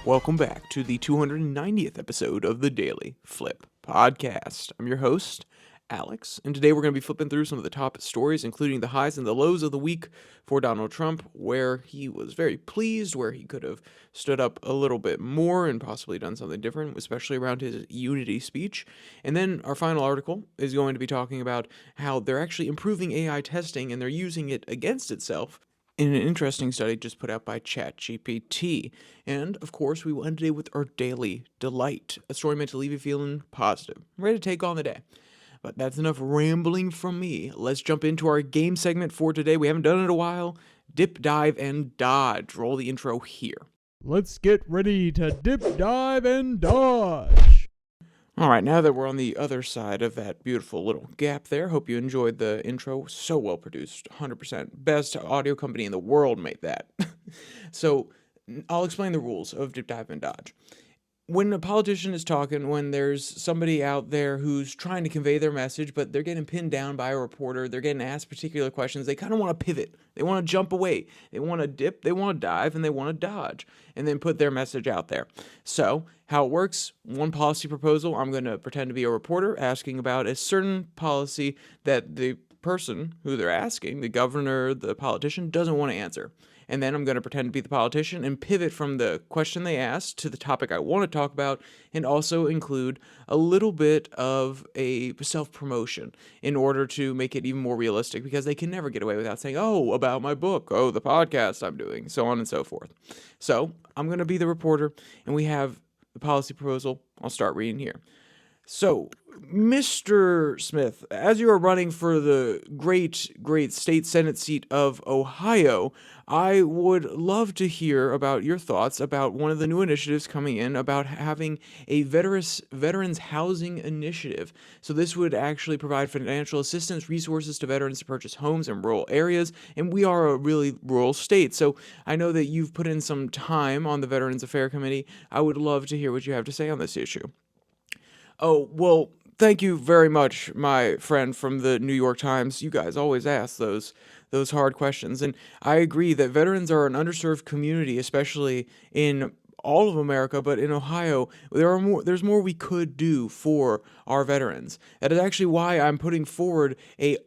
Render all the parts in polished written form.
Welcome back to the 290th episode of the Daily Flip podcast. I'm your host, Alex, and today we're going to be flipping through some of the top stories, including the highs and the lows of the week for Donald Trump, where he was very pleased, where he could have stood up a little bit more and possibly done something different, especially around his unity speech. And then our final article is going to be talking about how they're actually improving AI testing and they're using it against itself in an interesting study just put out by ChatGPT. And, of course, we will end today with our Daily Delight, a story meant to leave you feeling positive, ready to take on the day. But that's enough rambling from me. Let's jump into our game segment for today. We haven't done it in a while. Dip, dive, and dodge. Roll the intro here. Let's get ready to dip, dive, and dodge. All right, now that we're on the other side of that beautiful little gap there, hope you enjoyed the intro. So well produced, 100%. Best audio company in the world made that. So I'll explain the rules of dip, dive, and dodge. When a politician is talking, when there's somebody out there who's trying to convey their message, but they're getting pinned down by a reporter, they're getting asked particular questions, they kind of want to pivot. They want to jump away. They want to dip, they want to dive, and they want to dodge, and then put their message out there. So how it works, one policy proposal, I'm going to pretend to be a reporter asking about a certain policy that the person who they're asking, the governor, the politician, doesn't want to answer. And then I'm going to pretend to be the politician and pivot from the question they asked to the topic I want to talk about, and also include a little bit of a self-promotion in order to make it even more realistic, because they can never get away without saying, oh, about my book, oh, the podcast I'm doing, so on and so forth. So I'm going to be the reporter, and we have the policy proposal. I'll start reading here. So, Mr. Smith, as you are running for the great state Senate seat of Ohio, I would love to hear about your thoughts about one of the new initiatives coming in about having a veterans housing initiative. So this would actually provide financial assistance, resources to veterans to purchase homes in rural areas, and we are a really rural state. So I know that you've put in some time on the Veterans Affairs Committee. I would love to hear what you have to say on this issue. Oh, well, thank you very much, my friend from the New York Times. You guys always ask those hard questions. And I agree that veterans are an underserved community, especially in all of America, but in Ohio, there's more we could do for our veterans. That is actually why I'm putting forward a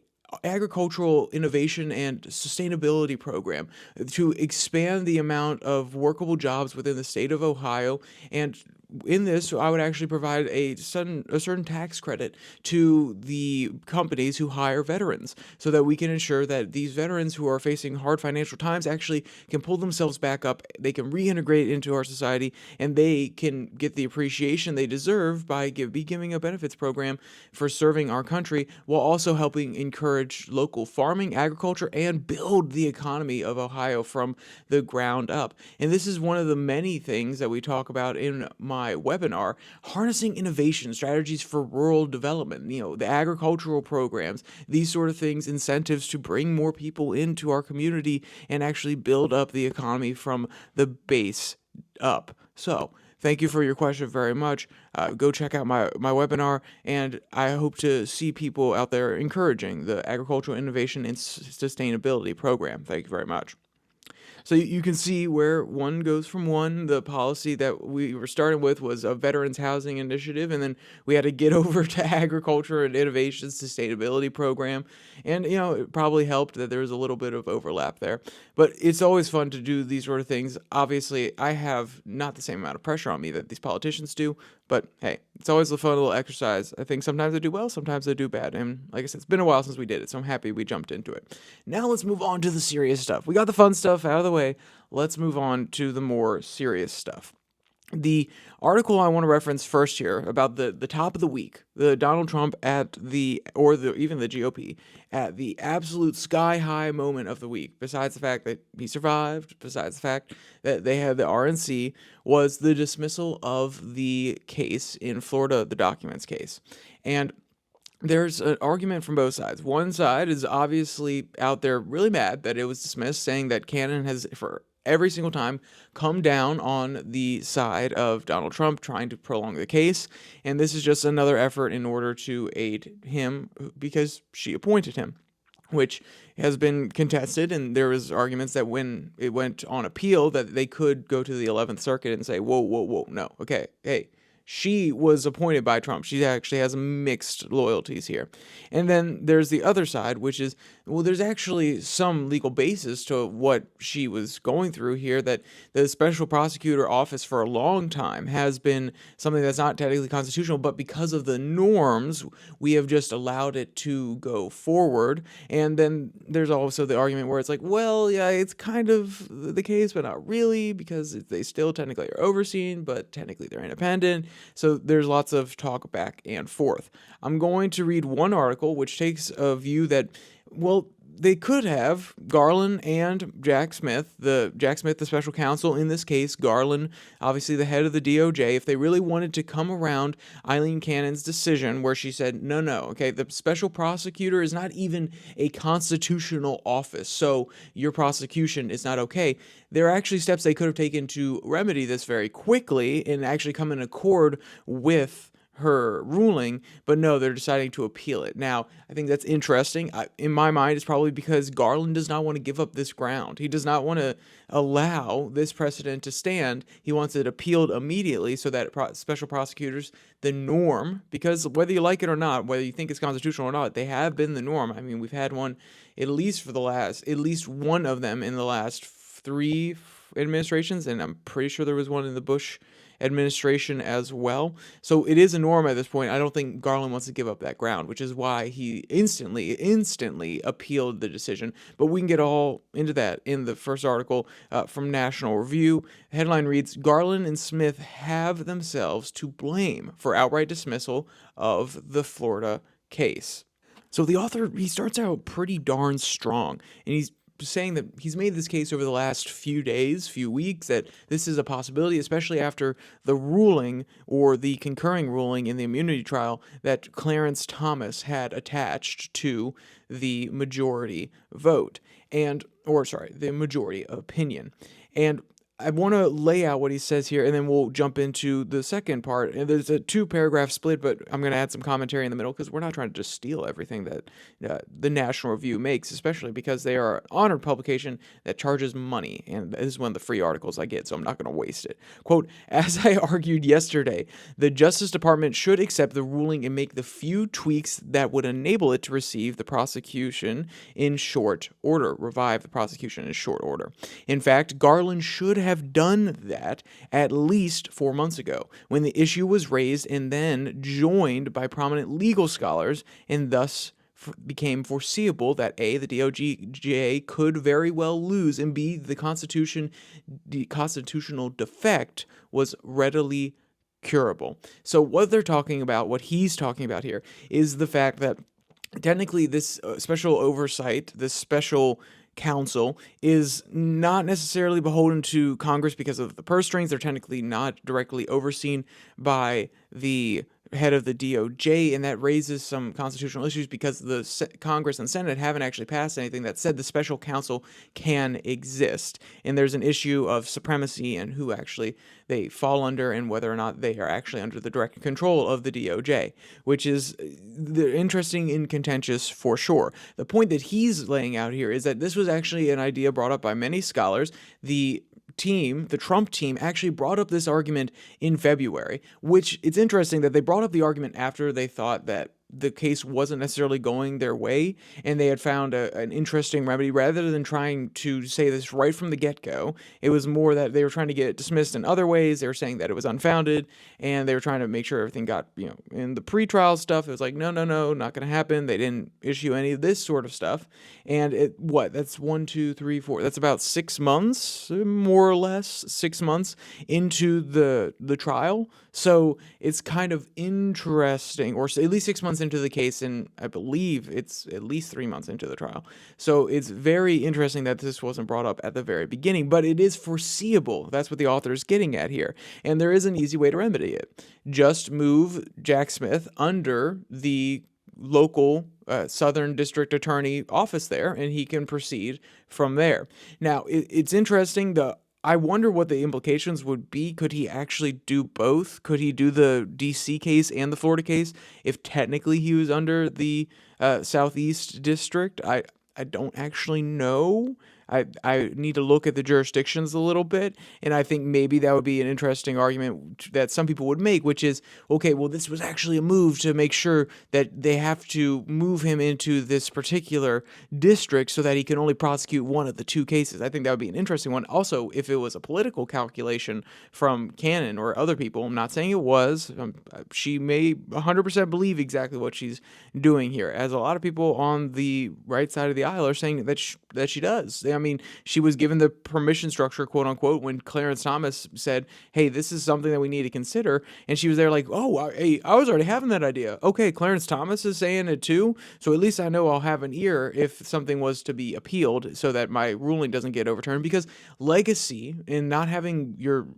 agricultural innovation and sustainability program to expand the amount of workable jobs within the state of Ohio. And in this, I would actually provide a certain tax credit to the companies who hire veterans, so that we can ensure that these veterans who are facing hard financial times actually can pull themselves back up, they can reintegrate into our society, and they can get the appreciation they deserve by giving a benefits program for serving our country, while also helping encourage local farming, agriculture, and build the economy of Ohio from the ground up. And this is one of the many things that we talk about in my webinar, harnessing innovation strategies for rural development, the agricultural programs, these sort of things, incentives to bring more people into our community and actually build up the economy from the base up. So thank you for your question very much. Go check out my webinar, and I hope to see people out there encouraging the agricultural innovation and sustainability program. Thank you very much. So you can see where one goes from one. The policy that we were starting with was a veterans housing initiative, and then we had to get over to agriculture and innovation sustainability program. And, it probably helped that there was a little bit of overlap there. But it's always fun to do these sort of things. Obviously, I have not the same amount of pressure on me that these politicians do, but hey, it's always a fun little exercise. I think sometimes I do well, sometimes I do bad. And like I said, it's been a while since we did it, so I'm happy we jumped into it. Now let's move on to the serious stuff. We got the fun stuff out of the way. Let's move on to the more serious stuff. The article I want to reference first here about the top of the week, the Donald Trump even the GOP at the absolute sky high moment of the week, besides the fact that he survived, besides the fact that they had the RNC, was the dismissal of the case in Florida, the documents case. And there's an argument from both sides. One side is obviously out there really mad that it was dismissed, saying that Cannon has, for every single time, come down on the side of Donald Trump, trying to prolong the case. And this is just another effort in order to aid him because she appointed him. which has been contested, and there was arguments that when it went on appeal that they could go to the 11th Circuit and say, whoa, whoa, whoa, no, okay, hey, she was appointed by Trump. She actually has mixed loyalties here. And then there's the other side, which is, well, there's actually some legal basis to what she was going through here, that the special prosecutor office for a long time has been something that's not technically constitutional, but because of the norms, we have just allowed it to go forward. And then there's also the argument where it's like, well, yeah, it's kind of the case, but not really, because they still technically are overseen, but technically they're independent. So there's lots of talk back and forth. I'm going to read one article which takes a view that, well, they could have Garland and Jack Smith, the special counsel in this case, Garland, obviously the head of the DOJ, if they really wanted to come around Eileen Cannon's decision where she said, no, okay, the special prosecutor is not even a constitutional office, so your prosecution is not okay. There are actually steps they could have taken to remedy this very quickly and actually come in accord with her ruling, but no, they're deciding to appeal it. Now, I think that's interesting. In my mind, it's probably because Garland does not want to give up this ground. He does not want to allow this precedent to stand. He wants it appealed immediately so that special prosecutors, the norm, because whether you like it or not, whether you think it's constitutional or not, they have been the norm. I mean, we've had one at least one of them in the last 3 administrations, and I'm pretty sure there was one in the Bush administration as well. So it is a norm at this point. I don't think Garland wants to give up that ground, which is why he instantly appealed the decision. But we can get all into that in the first article from National Review. The headline reads, Garland and Smith have themselves to blame for outright dismissal of the Florida case. So the author, he starts out pretty darn strong, and he's saying that he's made this case over the last few weeks, that this is a possibility, especially after the ruling or the concurring ruling in the immunity trial that Clarence Thomas had attached to the majority vote the majority opinion. And I want to lay out what he says here, and then we'll jump into the second part. And there's a 2-paragraph split, but I'm going to add some commentary in the middle because we're not trying to just steal everything that the National Review makes, especially because they are an honored publication that charges money. And this is one of the free articles I get, so I'm not going to waste it. Quote, as I argued yesterday, the Justice Department should accept the ruling and make the few tweaks that would enable it to receive the prosecution in short order, revive the prosecution in short order. In fact, Garland should have done that at least 4 months ago, when the issue was raised and then joined by prominent legal scholars, and thus became foreseeable that A, the DOJ could very well lose, and B, the constitutional defect was readily curable. So what he's talking about here, is the fact that technically this special oversight, this special counsel, is not necessarily beholden to Congress because of the purse strings. They're technically not directly overseen by the head of the DOJ, and that raises some constitutional issues because the Congress and Senate haven't actually passed anything that said the special counsel can exist. And there's an issue of supremacy and who actually they fall under and whether or not they are actually under the direct control of the DOJ, which is interesting and contentious for sure. The point that he's laying out here is that this was actually an idea brought up by many scholars. The Trump team actually brought up this argument in February, which it's interesting that they brought up the argument after they thought that the case wasn't necessarily going their way, and they had found an interesting remedy. Rather than trying to say this right from the get-go, it was more that they were trying to get it dismissed in other ways. They were saying that it was unfounded, and they were trying to make sure everything got, in the pretrial stuff, it was like, no, not going to happen. They didn't issue any of this sort of stuff. And that's 1, 2, 3, 4, that's about 6 months, more or less, 6 months into the trial. So it's kind of interesting, or at least 6 months into the case, and I believe it's at least 3 months into the trial. So it's very interesting that this wasn't brought up at the very beginning, but it is foreseeable. That's what the author is getting at here. And there is an easy way to remedy it. Just move Jack Smith under the local Southern District Attorney office there, and he can proceed from there. Now, it's interesting. I wonder what the implications would be. Could he actually do both? Could he do the DC case and the Florida case if technically he was under the Southeast District? I don't actually know. I need to look at the jurisdictions a little bit, and I think maybe that would be an interesting argument that some people would make, which is, okay, well, this was actually a move to make sure that they have to move him into this particular district so that he can only prosecute one of the two cases. I think that would be an interesting one. Also, if it was a political calculation from Cannon or other people, I'm not saying it was, she may 100% believe exactly what she's doing here, as a lot of people on the right side of the aisle are saying that she does. I mean, she was given the permission structure, quote unquote, when Clarence Thomas said, "Hey, this is something that we need to consider," and she was there like, "Oh, I was already having that idea. Okay, Clarence Thomas is saying it too, so at least I know I'll have an ear if something was to be appealed, so that my ruling doesn't get overturned." Because legacy in not having your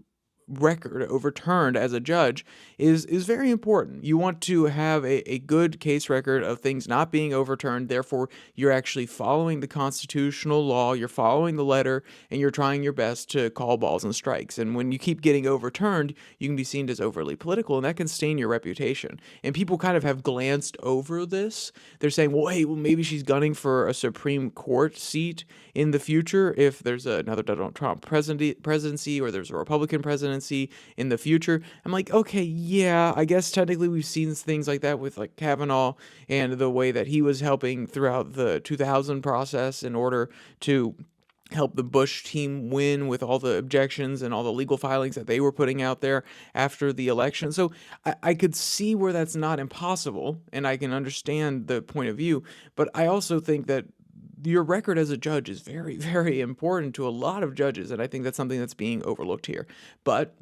record overturned as a judge is very important. You want to have a good case record of things not being overturned. Therefore, you're actually following the constitutional law, you're following the letter, and you're trying your best to call balls and strikes. And when you keep getting overturned, you can be seen as overly political, and that can stain your reputation. And people kind of have glanced over this. They're saying, well, hey, well, maybe she's gunning for a Supreme Court seat in the future if there's another Donald Trump presidency, or there's a Republican presidency in the future. I'm like, okay, yeah, I guess technically we've seen things like that with like Kavanaugh and the way that he was helping throughout the 2000 process in order to help the Bush team win with all the objections and all the legal filings that they were putting out there after the election. So I could see where that's not impossible, and I can understand the point of view, but I also think that your record as a judge is very, very important to a lot of judges, and I think that's something that's being overlooked here. But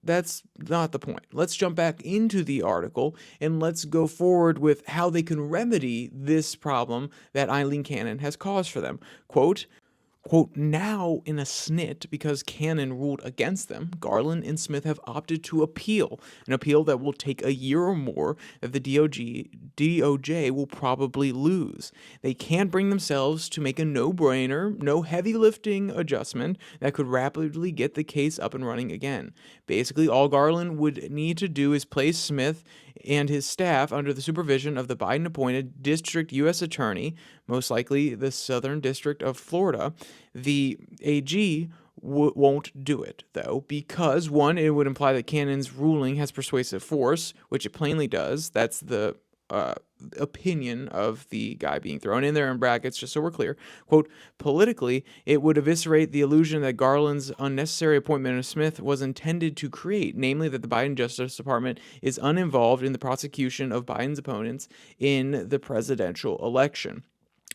that's not the point. Let's jump back into the article and let's go forward with how they can remedy this problem that Eileen Cannon has caused for them. Quote, now in a snit because Cannon ruled against them, Garland and Smith have opted to appeal, an appeal that will take a year or more that the DOJ will probably lose. They can't bring themselves to make a no-brainer, no heavy lifting adjustment that could rapidly get the case up and running again. Basically, all Garland would need to do is place Smith and his staff under the supervision of the Biden-appointed District U.S. Attorney, most likely the Southern District of Florida. The AG won't do it, though, because, one, it would imply that Cannon's ruling has persuasive force, which it plainly does. That's the opinion of the guy being thrown in there in brackets, just so we're clear. Quote, politically, it would eviscerate the illusion that Garland's unnecessary appointment of Smith was intended to create, namely that the Biden Justice Department is uninvolved in the prosecution of Biden's opponents in the presidential election.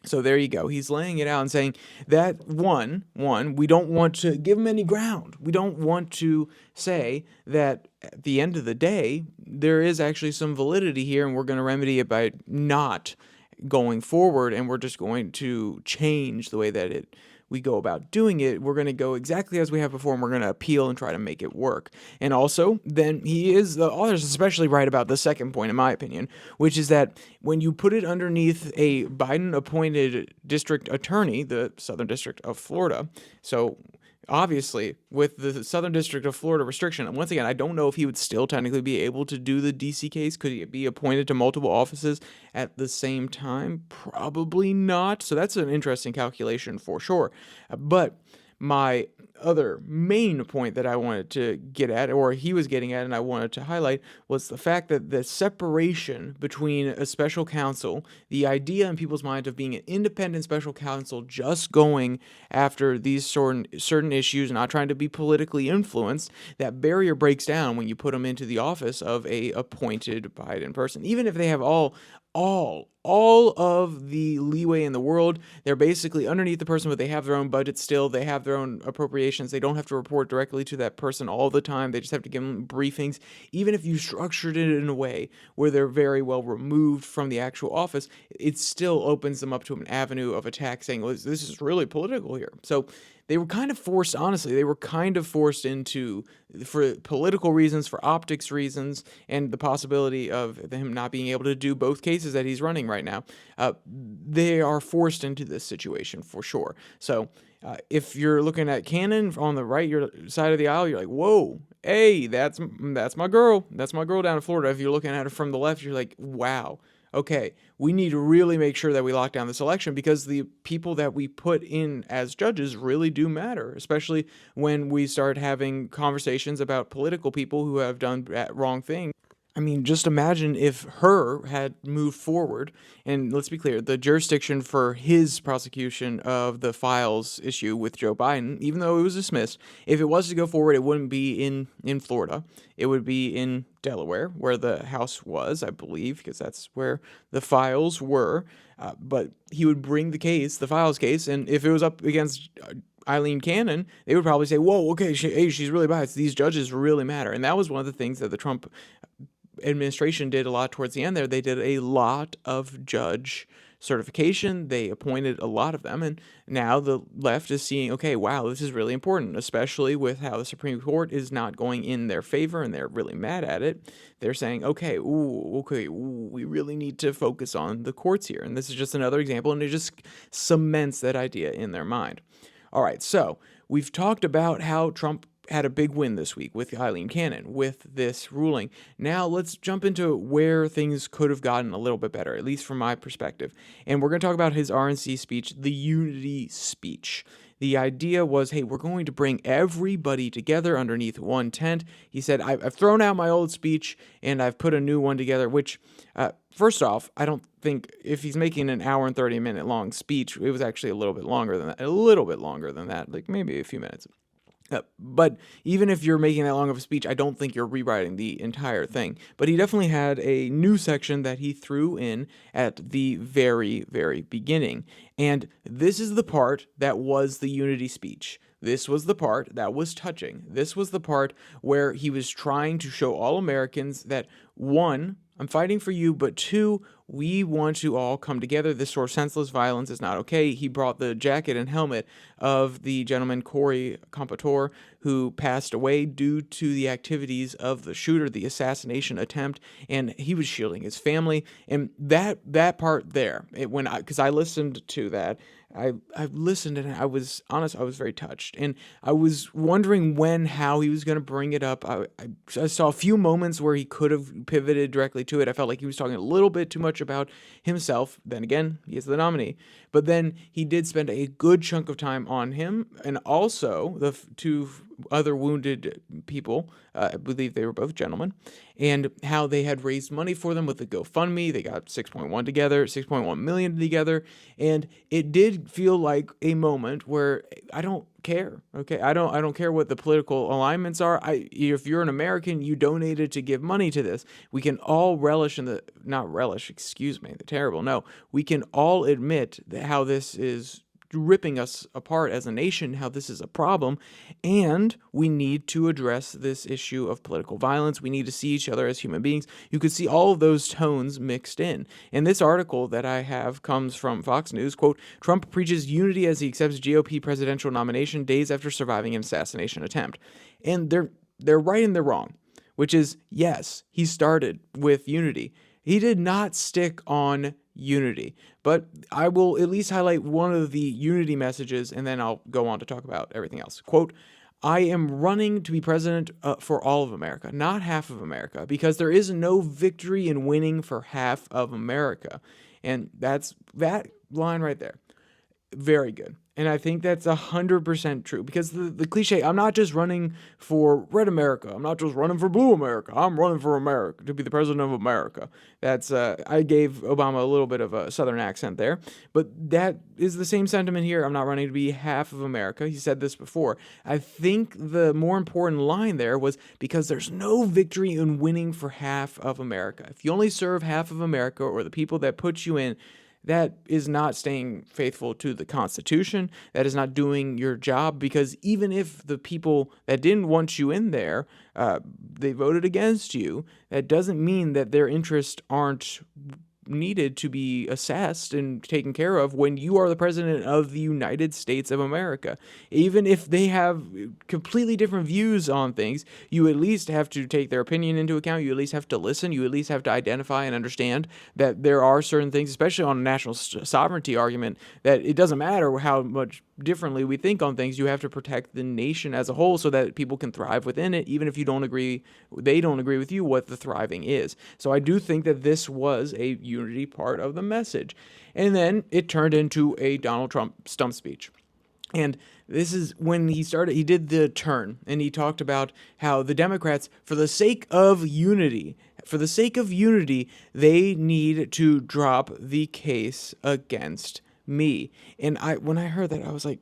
So there you go. He's laying it out and saying that one, we don't want to give him any ground. We don't want to say that at the end of the day, there is actually some validity here, and we're going to remedy it by not going forward, and we're just going to change the way that we go about doing it. We're going to go exactly as we have before, and we're going to appeal and try to make it work. And also, then the author's especially right about the second point, in my opinion, which is that when you put it underneath a Biden-appointed district attorney, the Southern District of Florida, so obviously, with the Southern District of Florida restriction, and once again, I don't know if he would still technically be able to do the DC case. Could he be appointed to multiple offices at the same time? Probably not. So that's an interesting calculation for sure. But my other main point that I wanted to get at, or he was getting at, and I wanted to highlight, was the fact that the separation between a special counsel, the idea in people's mind of being an independent special counsel just going after these certain issues, not trying to be politically influenced, that barrier breaks down when you put them into the office of a appointed Biden person. Even if they have all of the leeway in the world, they're basically underneath the person, but they have their own budget still. They have their own appropriations. They don't have to report directly to that person all the time. They just have to give them briefings. Even if you structured it in a way where they're very well removed from the actual office, it still opens them up to an avenue of attack saying, well, this is really political here. So they were kind of forced, honestly, into, for political reasons, for optics reasons, and the possibility of him not being able to do both cases that he's running right now. They are forced into this situation for sure. So if you're looking at Cannon on the right your side of the aisle, you're like, whoa, hey, that's my girl. That's my girl down in Florida. If you're looking at her from the left, you're like, wow. okay, we need to really make sure that we lock down this election because the people that we put in as judges really do matter, especially when we start having conversations about political people who have done wrong things. I mean, just imagine if Hur had moved forward, and let's be clear, the jurisdiction for his prosecution of the files issue with Joe Biden, even though it was dismissed, if it was to go forward, it wouldn't be in Florida. It would be in Delaware, where the House was, I believe, because that's where the files were. But he would bring the case, the files case, and if it was up against Eileen Cannon, they would probably say, whoa, okay, she's really biased. These judges really matter. And that was one of the things that the Trump administration did a lot towards the end there. They did a lot of judge certification. They appointed a lot of them. And now the left is seeing, okay, wow, this is really important, especially with how the Supreme Court is not going in their favor and they're really mad at it. They're saying, okay, we really need to focus on the courts here. And this is just another example, and it just cements that idea in their mind. All right, so we've talked about how Trump had a big win this week with Eileen Cannon, with this ruling. Now let's jump into where things could have gotten a little bit better, at least from my perspective. And we're going to talk about his RNC speech, the unity speech. The idea was, hey, we're going to bring everybody together underneath one tent. He said, I've thrown out my old speech and I've put a new one together, which, first off, I don't think if he's making an hour and 30-minute long speech, it was actually a little bit longer than that, like maybe a few minutes. But even if you're making that long of a speech, I don't think you're rewriting the entire thing. But he definitely had a new section that he threw in at the very, very beginning. And this is the part that was the unity speech. This was the part that was touching. This was the part where he was trying to show all Americans that, one, I'm fighting for you, but two, we want to all come together. This sort of senseless violence is not okay. He brought the jacket and helmet of the gentleman Corey Compatore, who passed away due to the activities of the shooter, the assassination attempt, and he was shielding his family. And that part there, because I listened to that, I listened and I was honest, I was very touched. And I was wondering how he was going to bring it up. I saw a few moments where he could have pivoted directly to it. I felt like he was talking a little bit too much about himself. Then again, he is the nominee. But then he did spend a good chunk of time on him and also the two other wounded people. I believe they were both gentlemen, and how they had raised money for them with the GoFundMe. They got 6.1 million together, and it did feel like a moment where I don't care. Okay, I don't care what the political alignments are. If you're an American, you donated to give money to this. We can all we can all admit that how this is ripping us apart as a nation, how this is a problem, and we need to address this issue of political violence. We need to see each other as human beings. You could see all of those tones mixed in. And this article that I have comes from Fox News, quote, Trump preaches unity as he accepts GOP presidential nomination days after surviving an assassination attempt. And they're right and they're wrong, which is, yes, he started with unity. He did not stick on unity, but I will at least highlight one of the unity messages, and then I'll go on to talk about everything else. Quote, I am running to be president for all of America, not half of America, because there is no victory in winning for half of America. And that's that line right there. Very good. And I think that's 100% true, because the cliche, I'm not just running for red America. I'm not just running for blue America. I'm running for America, to be the president of America. That's, I gave Obama a little bit of a southern accent there, but that is the same sentiment here. I'm not running to be half of America. He said this before. I think the more important line there was because there's no victory in winning for half of America. If you only serve half of America or the people that put you in, that is not staying faithful to the Constitution. That is not doing your job, because even if the people that didn't want you in there, they voted against you, that doesn't mean that their interests aren't needed to be assessed and taken care of when you are the president of the United States of America. Even if they have completely different views on things, you at least have to take their opinion into account. You at least have to listen. You at least have to identify and understand that there are certain things, especially on a national sovereignty argument, that it doesn't matter how much differently we think on things. You have to protect the nation as a whole so that people can thrive within it, even if they don't agree with you what the thriving is. So I do think that this was a unity part of the message. And then it turned into a Donald Trump stump speech. And this is when he did the turn, and he talked about how the Democrats, for the sake of unity, they need to drop the case against me. And when I heard that, I was like,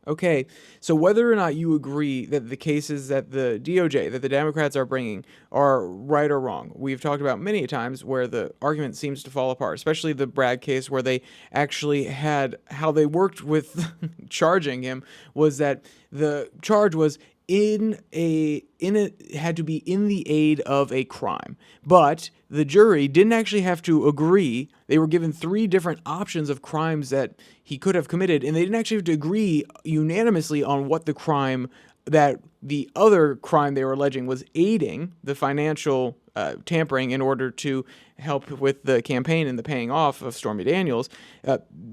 okay, so whether or not you agree that the cases that the DOJ, that the Democrats are bringing are right or wrong, we've talked about many times where the argument seems to fall apart, especially the Bragg case where they actually had, how they worked with charging him was that the charge was had to be in the aid of a crime. But the jury didn't actually have to agree. They were given 3 different options of crimes that he could have committed, and they didn't actually have to agree unanimously on what the crime, that the other crime they were alleging was aiding the financial tampering in order to help with the campaign and the paying off of Stormy Daniels.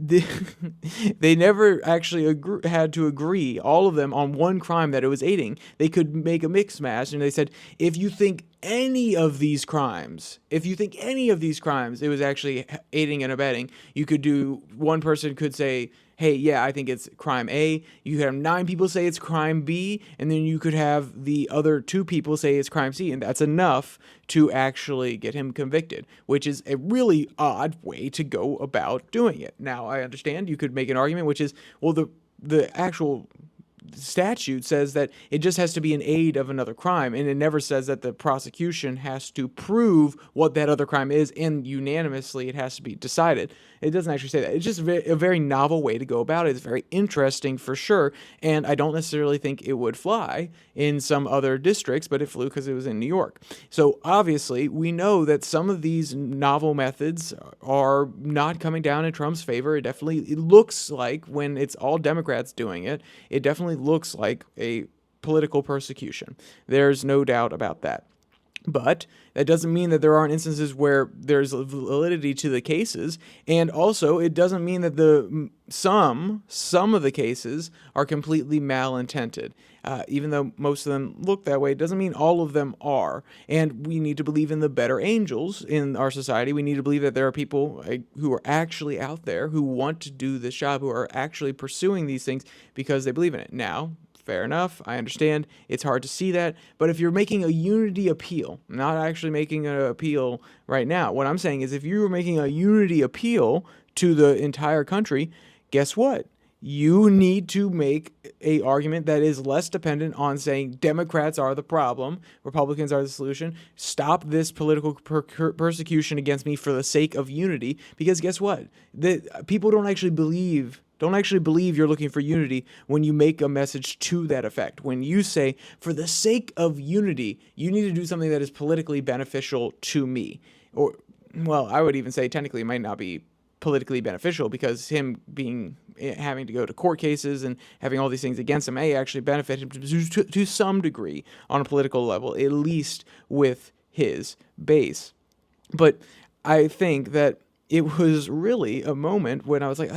They never actually had to agree, all of them, on one crime that it was aiding. They could make a mix match, and they said, if you think any of these crimes, it was actually aiding and abetting, you could do, one person could say, hey, yeah, I think it's crime A. You could have 9 people say it's crime B, and then you could have the other 2 people say it's crime C, and that's enough to actually get him convicted, which is a really odd way to go about doing it. Now, I understand you could make an argument, which is, well, the actual statute says that it just has to be an aid of another crime, and it never says that the prosecution has to prove what that other crime is, and unanimously it has to be decided. It doesn't actually say that. It's just a very novel way to go about it. It's very interesting for sure, and I don't necessarily think it would fly in some other districts, but it flew because it was in New York. So obviously, we know that some of these novel methods are not coming down in Trump's favor. It looks like, when it's all Democrats doing it, it definitely looks like a political persecution. There's no doubt about that. But that doesn't mean that there aren't instances where there's validity to the cases, and also it doesn't mean that some of the cases are completely malintended. Even though most of them look that way, it doesn't mean all of them are. And we need to believe in the better angels in our society. We need to believe that there are people who are actually out there who want to do this job, who are actually pursuing these things because they believe in it. Now, fair enough. I understand it's hard to see that. But if you're making a unity appeal, I'm not actually making an appeal right now. What I'm saying is, if you were making a unity appeal to the entire country, guess what? You need to make a argument that is less dependent on saying Democrats are the problem, Republicans are the solution. Stop this political persecution against me for the sake of unity. Because guess what? People don't actually believe you're looking for unity when you make a message to that effect. When you say, for the sake of unity, you need to do something that is politically beneficial to me. Or, well, I would even say technically it might not be politically beneficial, because him having to go to court cases and having all these things against him may actually benefit him to some degree on a political level, at least with his base. But I think that it was really a moment when I was like,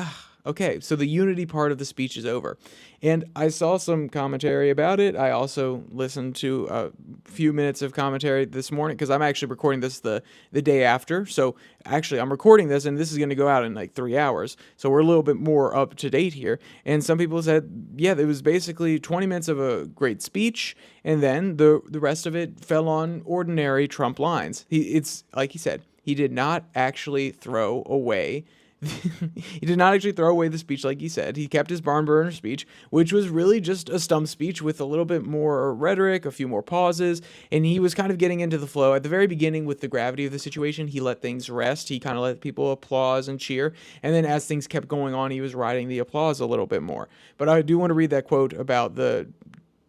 okay, so the unity part of the speech is over. And I saw some commentary about it. I also listened to a few minutes of commentary this morning, because I'm actually recording this the day after. So actually, I'm recording this, and this is going to go out in like 3 hours. So we're a little bit more up to date here. And some people said, yeah, it was basically 20 minutes of a great speech, and then the rest of it fell on ordinary Trump lines. It's like he said, he did not actually throw away he did not actually throw away the speech like he said. He kept his barn burner speech, which was really just a stump speech with a little bit more rhetoric, a few more pauses, and he was kind of getting into the flow. At the very beginning, with the gravity of the situation, he let things rest. He kind of let people applause and cheer, and then as things kept going on, he was riding the applause a little bit more. But I do want to read that quote about the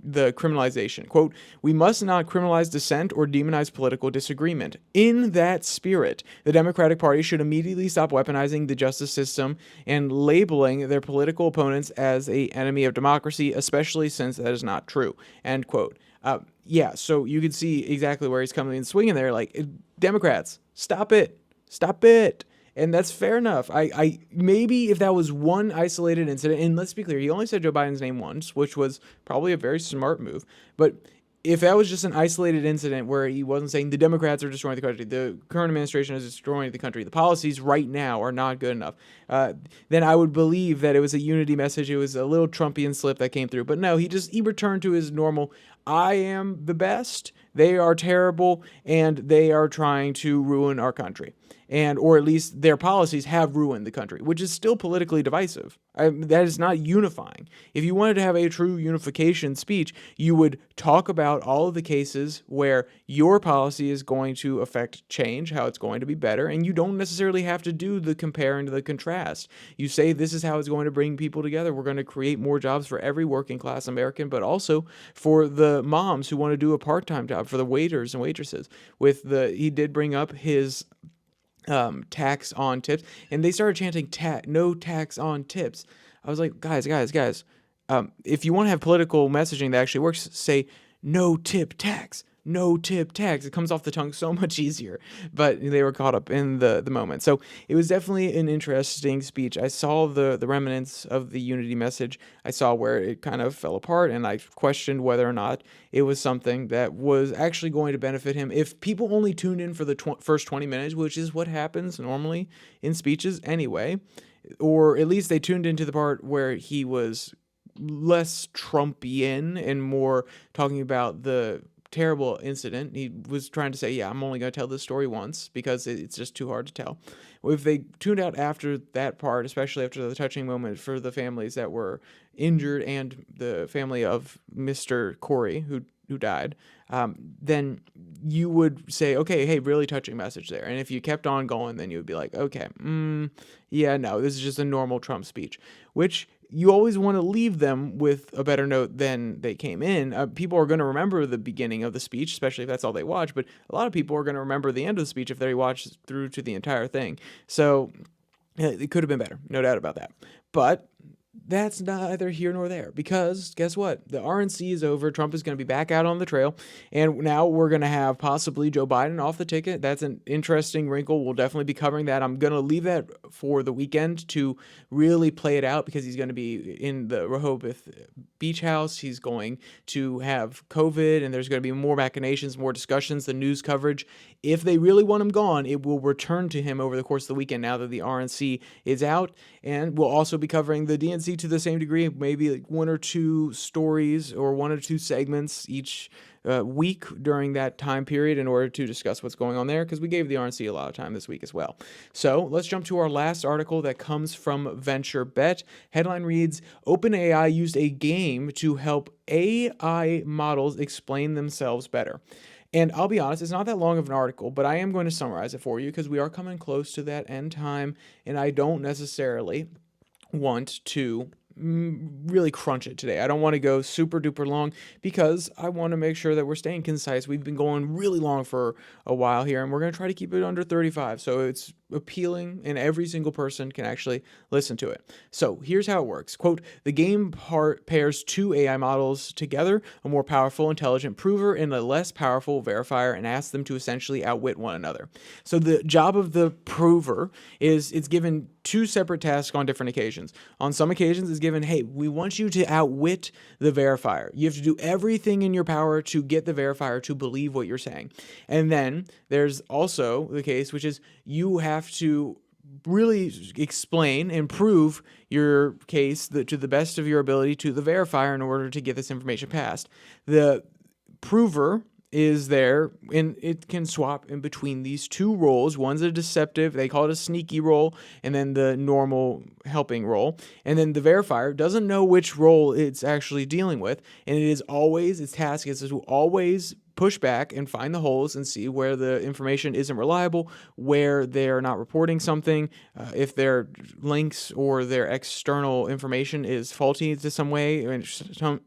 criminalization. Quote, "We must not criminalize dissent or demonize political disagreement. In that spirit, the Democratic Party should immediately stop weaponizing the justice system and labeling their political opponents as an enemy of democracy, especially since that is not true." End quote. Yeah, so you can see exactly where he's coming in swinging there. Like, Democrats, stop it. Stop it. And that's fair enough. I maybe if that was one isolated incident, and let's be clear, he only said Joe Biden's name once, which was probably a very smart move. But if that was just an isolated incident where he wasn't saying the Democrats are destroying the country, the current administration is destroying the country, the policies right now are not good enough, then I would believe that it was a unity message. It was a little Trumpian slip that came through. But no, he returned to his normal, I am the best, they are terrible, and they are trying to ruin our country. And, or at least their policies have ruined the country, which is still politically divisive. That is not unifying. If you wanted to have a true unification speech, you would talk about all of the cases where your policy is going to affect change, how it's going to be better, and you don't necessarily have to do the compare and the contrast. You say this is how it's going to bring people together. We're going to create more jobs for every working class American, but also for the moms who want to do a part-time job, for the waiters and waitresses. He did bring up his tax on tips, and they started chanting no tax on tips. I was like, guys, if you want to have political messaging that actually works, say no tip tax. No tip tax. It comes off the tongue so much easier, but they were caught up in the moment. So it was definitely an interesting speech. I saw the remnants of the unity message. I saw where it kind of fell apart, and I questioned whether or not it was something that was actually going to benefit him. If people only tuned in for the first 20 minutes, which is what happens normally in speeches anyway, or at least they tuned into the part where he was less Trumpian and more talking about the terrible incident. He was trying to say, yeah, I'm only going to tell this story once because it's just too hard to tell. Well, if they tuned out after that part, especially after the touching moment for the families that were injured and the family of Mr. Corey who died, then you would say, okay, hey, really touching message there. And if you kept on going, then you would be like, okay, yeah, no, this is just a normal Trump speech, which you always want to leave them with a better note than they came in. People are going to remember the beginning of the speech, especially if that's all they watch, but a lot of people are going to remember the end of the speech if they watch through to the entire thing. So it could have been better, no doubt about that. But that's neither here nor there, because guess what? The RNC is over. Trump is going to be back out on the trail, and now we're going to have possibly Joe Biden off the ticket. That's an interesting wrinkle. We'll definitely be covering that. I'm going to leave that for the weekend to really play it out, because he's going to be in the Rehoboth beach house. He's going to have COVID, and there's going to be more machinations, more discussions, the news coverage. If they really want him gone, it will return to him over the course of the weekend now that the RNC is out, and we'll also be covering the DNC to the same degree, maybe like one or two stories or one or two segments each week during that time period in order to discuss what's going on there, because we gave the RNC a lot of time this week as well. So let's jump to our last article that comes from VentureBet. Headline reads, OpenAI used a game to help AI models explain themselves better. And I'll be honest, it's not that long of an article, but I am going to summarize it for you because we are coming close to that end time, and I don't necessarily want to really crunch it today. I don't want to go super duper long because I want to make sure that we're staying concise. We've been going really long for a while here, and we're going to try to keep it under 35 so it's appealing and every single person can actually listen to it. So here's how it works. Quote, the game pairs two AI models together, a more powerful intelligent prover and a less powerful verifier, and asks them to essentially outwit one another. So the job of the prover is it's given two separate tasks on different occasions. On some occasions it's given, hey, we want you to outwit the verifier. You have to do everything in your power to get the verifier to believe what you're saying. And then there's also the case which is you have to really explain and prove your case to the best of your ability to the verifier in order to get this information passed. The prover is there, and it can swap in between these two roles. One's a deceptive, they call it a sneaky role, and then the normal helping role. And then the verifier doesn't know which role it's actually dealing with, and its task is to always push back and find the holes and see where the information isn't reliable, where they're not reporting something, if their links or their external information is faulty to some way,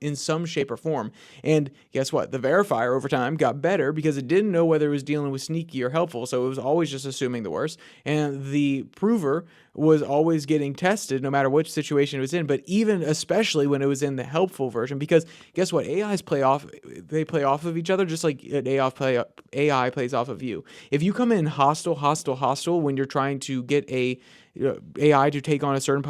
in some shape or form. And guess what? The verifier over time got better because it didn't know whether it was dealing with sneaky or helpful, so it was always just assuming the worst. And the prover was always getting tested no matter which situation it was in, but even especially when it was in the helpful version, because guess what? AIs play off of each other just like an AI plays off of you. If you come in hostile when you're trying to get a AI to take on a certain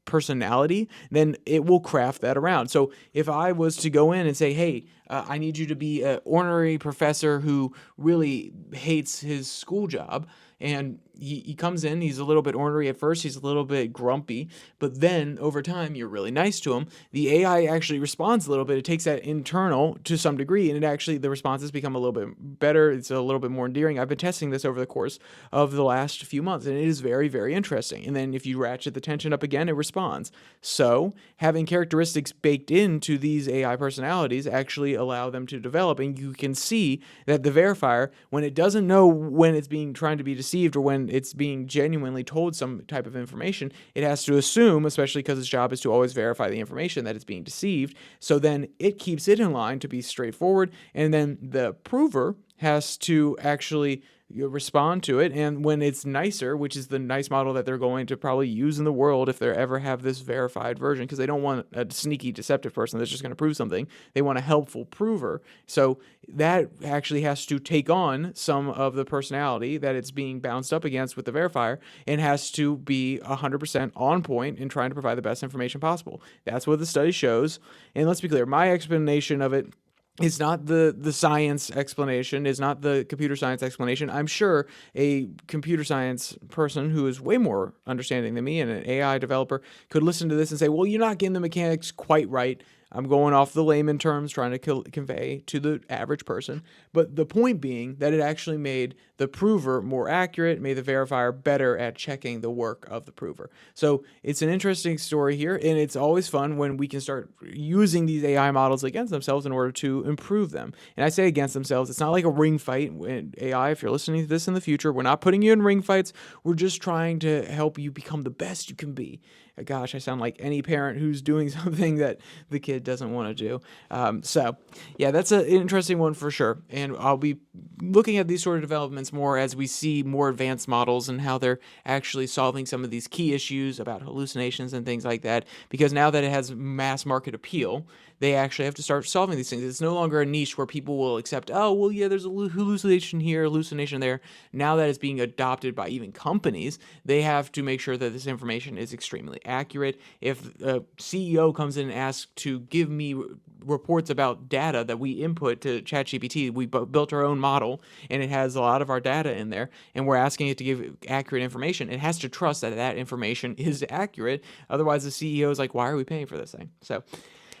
personality, then it will craft that around. So if I was to go in and say, hey, I need you to be an ornery professor who really hates his school job, and he comes in, he's a little bit ornery at first, he's a little bit grumpy, but then over time, you're really nice to him. The AI actually responds a little bit. It takes that internal to some degree, and the responses become a little bit better. It's a little bit more endearing. I've been testing this over the course of the last few months, and it is very, very interesting. And then if you ratchet the tension up again, it responds. So having characteristics baked into these AI personalities actually allow them to develop, and you can see that the verifier, when it doesn't know when it's being trying to be deceived or when it's being genuinely told some type of information, it has to assume, especially because its job is to always verify the information, that it's being deceived. So then it keeps it in line to be straightforward, and then the prover has to actually respond to it. And when it's nicer, which is the nice model that they're going to probably use in the world if they ever have this verified version, because they don't want a sneaky, deceptive person that's just going to prove something. They want a helpful prover. So that actually has to take on some of the personality that it's being bounced up against with the verifier, and has to be 100% on point in trying to provide the best information possible. That's what the study shows. And let's be clear, my explanation of it, it's not the science explanation, it's not the computer science explanation. I'm sure a computer science person who is way more understanding than me and an AI developer could listen to this and say, well, you're not getting the mechanics quite right. I'm going off the layman terms, trying to convey to the average person. But the point being that it actually made the prover more accurate, made the verifier better at checking the work of the prover. So it's an interesting story here, and it's always fun when we can start using these AI models against themselves in order to improve them. And I say against themselves, it's not like a ring fight. When AI, if you're listening to this in the future, we're not putting you in ring fights. We're just trying to help you become the best you can be. Gosh, I sound like any parent who's doing something that the kid doesn't want to do. So, yeah, that's an interesting one for sure. And I'll be looking at these sort of developments more as we see more advanced models and how they're actually solving some of these key issues about hallucinations and things like that. Because now that it has mass market appeal, they actually have to start solving these things. It's no longer a niche where people will accept, oh, well, yeah, there's a hallucination here, hallucination there. Now that it's being adopted by even companies, they have to make sure that this information is extremely accurate. If a CEO comes in and asks to give me reports about data that we input to ChatGPT, we built our own model, and it has a lot of our data in there, and we're asking it to give accurate information. It has to trust that that information is accurate. Otherwise, the CEO is like, why are we paying for this thing? So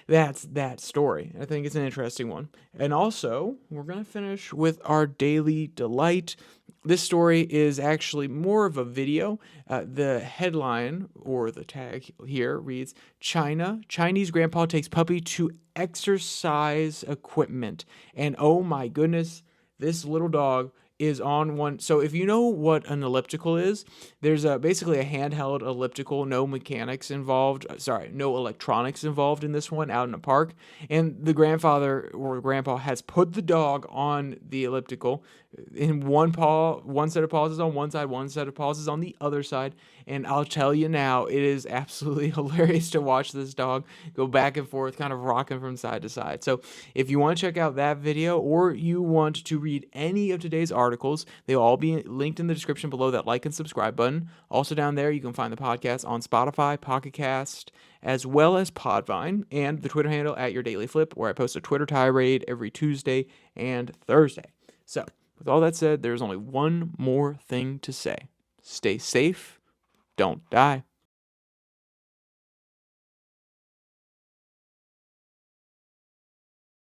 that's that story. I think it's an interesting one. And also, we're going to finish with our daily delight. This story is actually more of a video. The headline, or the tag here, reads, Chinese grandpa takes puppy to exercise equipment. And oh my goodness, this little dog is on one. So if you know what an elliptical is, there's basically a handheld elliptical, no mechanics involved. No electronics involved in this one, out in a park. And the grandfather or grandpa has put the dog on the elliptical in one paw. One set of paws is on one side, one set of paws is on the other side. And I'll tell you now, it is absolutely hilarious to watch this dog go back and forth, kind of rocking from side to side. So if you want to check out that video, or you want to read any of today's articles, they'll all be linked in the description below that like and subscribe button. Also down there, you can find the podcast on Spotify, Pocket Cast, as well as Podvine, and the Twitter handle at @DailyFlip, where I post a Twitter tirade every Tuesday and Thursday. So with all that said, there's only one more thing to say. Stay safe. Don't die.